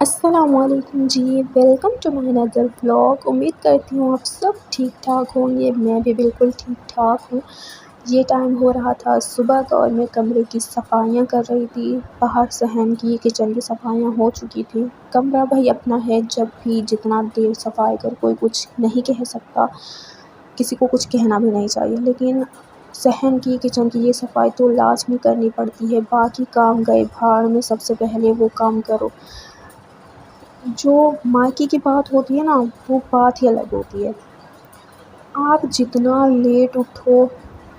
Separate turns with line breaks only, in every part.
السلام علیکم جی، welcome to my Nadar blog. امید کرتی ہوں آپ سب ٹھیک ٹھاک ہوں گے، میں بھی بالکل ٹھیک ٹھاک ہوں۔ یہ ٹائم ہو رہا تھا صبح کا اور میں کمرے کی صفائیاں کر رہی تھی۔ باہر صحن کی کچن کی صفائیاں ہو چکی تھیں۔ کمرہ بھائی اپنا ہے، جب بھی جتنا دیر صفائی کر کوئی کچھ نہیں کہہ سکتا، کسی کو کچھ کہنا بھی نہیں چاہیے، لیکن صحن کی کچن کی یہ صفائی تو لازمی کرنی پڑتی ہے۔ باقی کام گئے بھاڑ میں، سب سے پہلے وہ کام کرو۔ جو مائکے کی بات ہوتی ہے نا، وہ بات ہی الگ ہوتی ہے۔ آپ جتنا لیٹ اٹھو،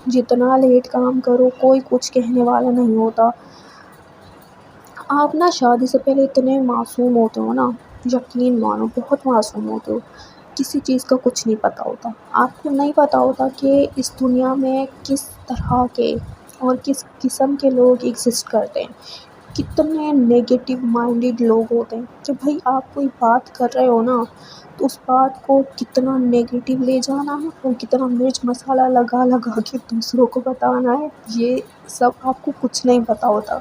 جتنا لیٹ کام کرو، کوئی کچھ کہنے والا نہیں ہوتا۔ آپ نا شادی سے پہلے اتنے معصوم ہوتے ہو نا، یقین مانو بہت معصوم ہوتے ہو، کسی چیز کا کچھ نہیں پتہ ہوتا۔ آپ کو نہیں پتہ ہوتا کہ اس دنیا میں کس طرح کے اور کس قسم کے لوگ ایگزسٹ کرتے ہیں، کتنے نیگیٹو مائنڈڈ لوگ ہوتے ہیں۔ کہ بھائی آپ کوئی بات کر رہے ہو نا، تو اس بات کو کتنا نیگیٹو لے جانا ہے اور کتنا مرچ مسالہ لگا لگا کے دوسروں کو بتانا ہے، یہ سب آپ کو کچھ نہیں پتہ ہوتا۔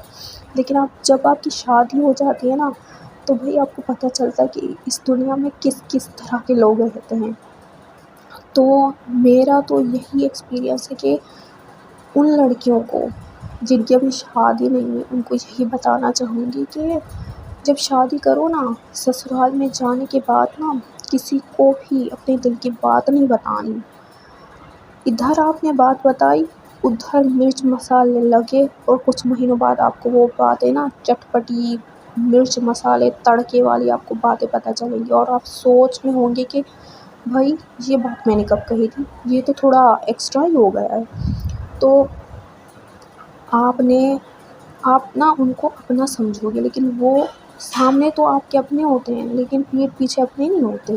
لیکن جب آپ کی شادی ہو جاتی ہے نا، تو بھائی آپ کو پتہ چلتا ہے کہ اس دنیا میں کس کس طرح کے لوگ رہتے ہیں۔ تو میرا تو یہی ایکسپیرینس ہے کہ ان لڑکیوں کو جن کی ابھی شادی نہیں ہے، ان کو یہی بتانا چاہوں گی کہ جب شادی کرو نا، سسرال میں جانے کے بعد نا، کسی کو بھی اپنے دل کی بات نہیں بتانی۔ ادھر آپ نے بات بتائی، ادھر مرچ مسالے لگے، اور کچھ مہینوں بعد آپ کو وہ باتیں نا چٹپٹی مرچ مسالے تڑکے والی آپ کو باتیں پتہ چلیں گی، اور آپ سوچ میں ہوں گے کہ بھائی یہ بات میں نے کب کہی تھی، یہ تو تھوڑا ایکسٹرا ہی ہو گیا ہے۔ تو آپ نا ان کو اپنا سمجھو گے، لیکن وہ سامنے تو آپ کے اپنے ہوتے ہیں، لیکن پیٹھ پیچھے اپنے نہیں ہوتے۔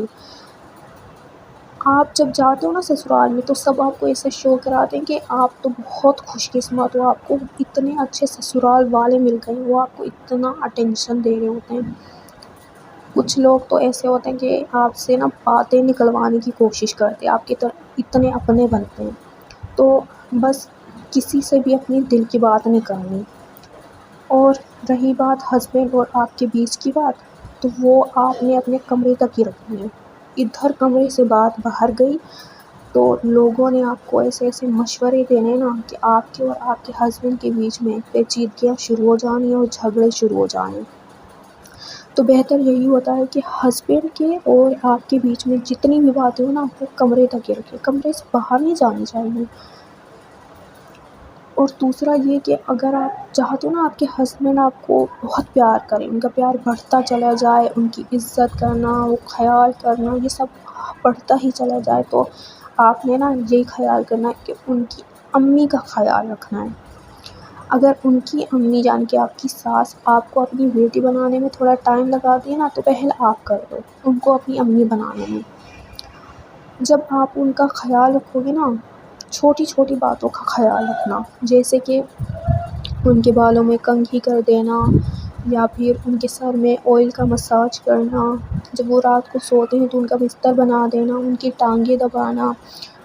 آپ جب جاتے ہو نا سسرال میں، تو سب آپ کو ایسے شو کراتے ہیں کہ آپ تو بہت خوش قسمت ہو، آپ کو اتنے اچھے سسرال والے مل گئے ہیں، وہ آپ کو اتنا اٹینشن دے رہے ہوتے ہیں۔ کچھ لوگ تو ایسے ہوتے ہیں کہ آپ سے نا باتیں نکلوانے کی کوشش کرتے ہیں، آپ کی طرف اتنے اپنے بنتے ہیں۔ تو بس کسی سے بھی اپنی دل کی بات نہیں کرنی۔ اور رہی بات ہسبینڈ اور آپ کے بیچ کی بات، تو وہ آپ نے اپنے کمرے تک ہی رکھنی ہے۔ ادھر کمرے سے بات باہر گئی تو لوگوں نے آپ کو ایسے ایسے مشورے دینے نا کہ آپ کے اور آپ کے ہسبینڈ کے بیچ میں پیچیدگیاں شروع ہو جانی اور جھگڑے شروع ہو جانے۔ تو بہتر یہی ہوتا ہے کہ ہسبینڈ کے اور آپ کے بیچ میں جتنی بھی باتیں ہو نا، وہ کمرے تک ہی رکھیں، کمرے سے باہر نہیں جانی چاہیے۔ اور دوسرا یہ کہ اگر آپ چاہتے ہو نا آپ کے ہسبینڈ آپ کو بہت پیار کریں، ان کا پیار بڑھتا چلا جائے، ان کی عزت کرنا، وہ خیال کرنا، یہ سب بڑھتا ہی چلا جائے، تو آپ نے نا یہی خیال کرنا ہے کہ ان کی امی کا خیال رکھنا ہے۔ اگر ان کی امی جان کے آپ کی ساس آپ کو اپنی بیٹی بنانے میں تھوڑا ٹائم لگاتی ہے نا، تو پہلے آپ کر دو ان کو اپنی امی بنانے میں۔ جب آپ ان کا خیال رکھو گے نا، چھوٹی چھوٹی باتوں کا خیال رکھنا، جیسے کہ ان کے بالوں میں کنگھی کر دینا، یا پھر ان کے سر میں آئل کا مساج کرنا، جب وہ رات کو سوتے ہیں تو ان کا بستر بنا دینا، ان کی ٹانگیں دبانا،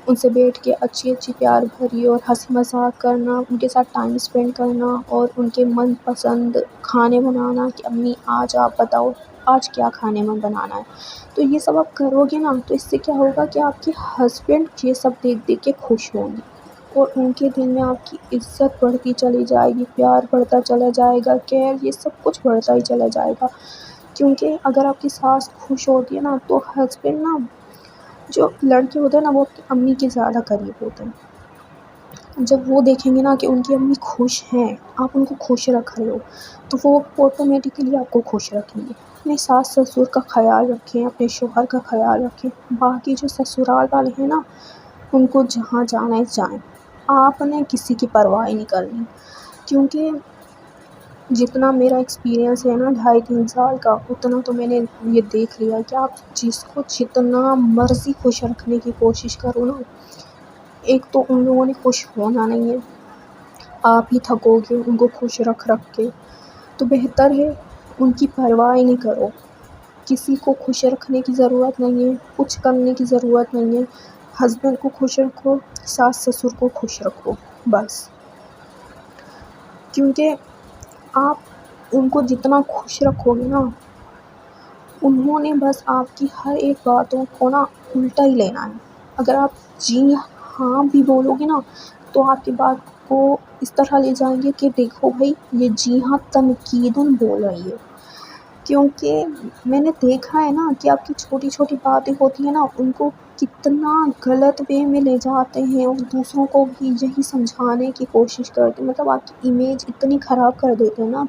ان سے بیٹھ کے اچھی اچھی پیار بھری اور ہنسی مذاق کرنا، ان کے ساتھ ٹائم اسپینڈ کرنا، اور ان کے من پسند کھانے بنانا کہ امی آج آپ بتاؤ آج کیا کھانے میں بنانا ہے۔ تو یہ سب آپ کرو گے نا، تو اس سے کیا ہوگا کہ آپ کے ہسبینڈ یہ سب دیکھ دیکھ کے خوش ہوں گے، اور ان کے دل میں آپ کی عزت بڑھتی چلی جائے گی، پیار بڑھتا چلا جائے گا، کیئر، یہ سب کچھ بڑھتا ہی چلا جائے گا۔ کیونکہ اگر آپ کی ساس خوش ہوتی ہے نا، تو ہسبینڈ نا، جو لڑکے ہوتے ہیں نا، وہ اپنی امی کے زیادہ قریب ہوتے ہیں۔ جب وہ دیکھیں گے نا کہ ان کی امی خوش ہیں، آپ ان کو خوش رکھ رہے ہو، تو وہ آٹومیٹکلی آپ کو خوش رکھیں گے۔ اپنے ساس سسر کا خیال رکھیں، اپنے شوہر کا خیال رکھیں۔ باقی جو سسرال والے ہیں نا، ان کو جہاں جانا ہے جائیں، آپ نے کسی کی پرواہ نہیں کرنی۔ کیونکہ جتنا میرا ایکسپیرینس ہے نا 2.5-3 سال کا، اتنا تو میں نے یہ دیکھ لیا کہ آپ جس کو جتنا مرضی خوش رکھنے کی کوشش کرو نا، ایک تو ان لوگوں نے خوش ہونا نہیں ہے، آپ ہی تھکو گے ان کو خوش رکھ رکھ کے۔ تو بہتر ہے ان کی پرواہ نہیں کرو، کسی کو خوش رکھنے کی ضرورت نہیں ہے، کچھ کرنے کی ضرورت نہیں ہے۔ ہسبینڈ کو خوش رکھو، ساس سسر کو خوش رکھو، بس۔ کیونکہ آپ ان کو جتنا خوش رکھو گے نا، انہوں نے بس آپ کی ہر ایک باتوں کو نا الٹا ہی لینا ہے. اگر آپ جی ہاں بھی بولو گے نا تو آپ کی بات کو اس طرح لے جائیں گے کہ دیکھو بھائی یہ جی ہاں تنقیداً بول رہی ہے. کیونکہ میں نے دیکھا ہے نا کہ آپ کی چھوٹی چھوٹی باتیں ہوتی ہیں نا ان کو کتنا غلط وے میں لے جاتے ہیں اور دوسروں کو بھی یہی سمجھانے کی کوشش کرتے ہیں. مطلب آپ کی امیج اتنی خراب کر دیتے ہیں نا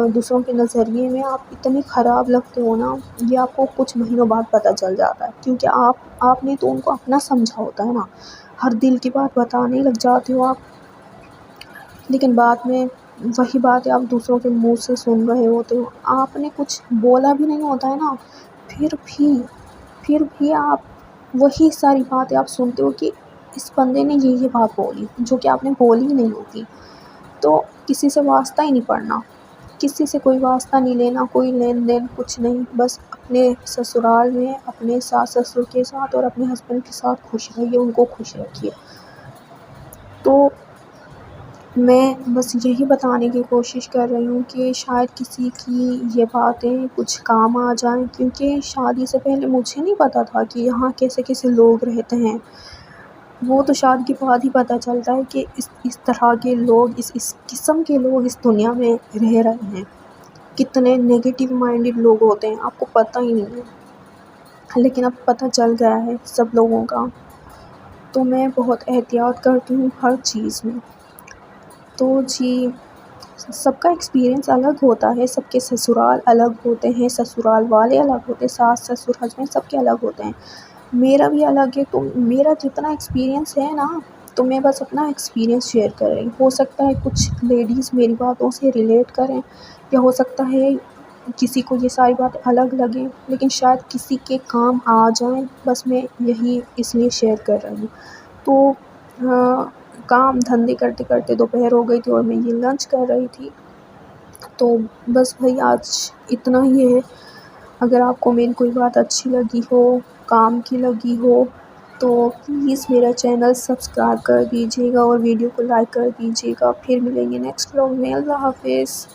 دوسروں کے نظریے میں آپ اتنے خراب لگتے ہو نا. یہ آپ کو کچھ مہینوں بعد پتہ چل جاتا ہے کیونکہ آپ نے تو ان کو اپنا سمجھا ہوتا ہے نا. ہر دل کی بات بتانے لگ جاتے ہو آپ، لیکن بعد میں وہی باتیں آپ دوسروں کے منہ سے سن رہے ہوتے ہو. آپ نے کچھ بولا بھی نہیں ہوتا ہے نا، پھر بھی آپ وہی ساری باتیں آپ سنتے ہو کہ اس بندے نے یہ بات بولی جو کہ آپ نے بولی ہی نہیں ہوتی. تو کسی سے واسطہ ہی نہیں پڑنا، کسی سے کوئی واسطہ نہیں لینا، کوئی لین دین کچھ نہیں. بس اپنے سسرال میں اپنے ساس سسر کے ساتھ اور اپنے ہسبینڈ کے ساتھ خوش رہیے، ان کو خوش رکھیے. تو میں بس یہی بتانے کی کوشش کر رہی ہوں کہ شاید کسی کی یہ باتیں کچھ کام آ جائیں، کیونکہ شادی سے پہلے مجھے نہیں پتہ تھا کہ یہاں کیسے کیسے لوگ رہتے ہیں. وہ تو شادی کے بعد ہی پتہ چلتا ہے کہ اس طرح کے لوگ اس قسم کے لوگ اس دنیا میں رہ رہے ہیں. کتنے نیگیٹو مائنڈڈ لوگ ہوتے ہیں آپ کو پتہ ہی نہیں ہے، لیکن اب پتہ چل گیا ہے سب لوگوں کا. تو میں بہت احتیاط کرتی ہوں ہر چیز میں. تو جی، سب کا ایکسپیرئنس الگ ہوتا ہے، سب کے سسرال الگ ہوتے ہیں، سسرال والے الگ ہوتے ہیں، ساس سسر ہسبینڈ سب کے الگ ہوتے ہیں. میرا بھی الگ ہے. تو میرا جتنا ایکسپیرئنس ہے نا تو میں بس اپنا ایکسپیرئنس شیئر کر رہی ہوں. ہو سکتا ہے کچھ لیڈیز میری باتوں سے ریلیٹ کریں، یا ہو سکتا ہے کسی کو یہ ساری باتیں الگ لگیں، لیکن شاید کسی کے کام آ جائیں. بس میں یہی اس لیے شیئر کر رہی ہوں. تو کام دھندے کرتے کرتے دوپہر ہو گئی تھی اور میں یہ لنچ کر رہی تھی. تو بس بھائی آج اتنا ہی ہے. اگر آپ کو میری کوئی بات اچھی لگی ہو، کام کی لگی ہو، تو پلیز میرا چینل سبسکرائب کر دیجیے گا اور ویڈیو کو لائک کر دیجیے گا. پھر ملیں گے نیکسٹ ولاگ میں. اللہ حافظ.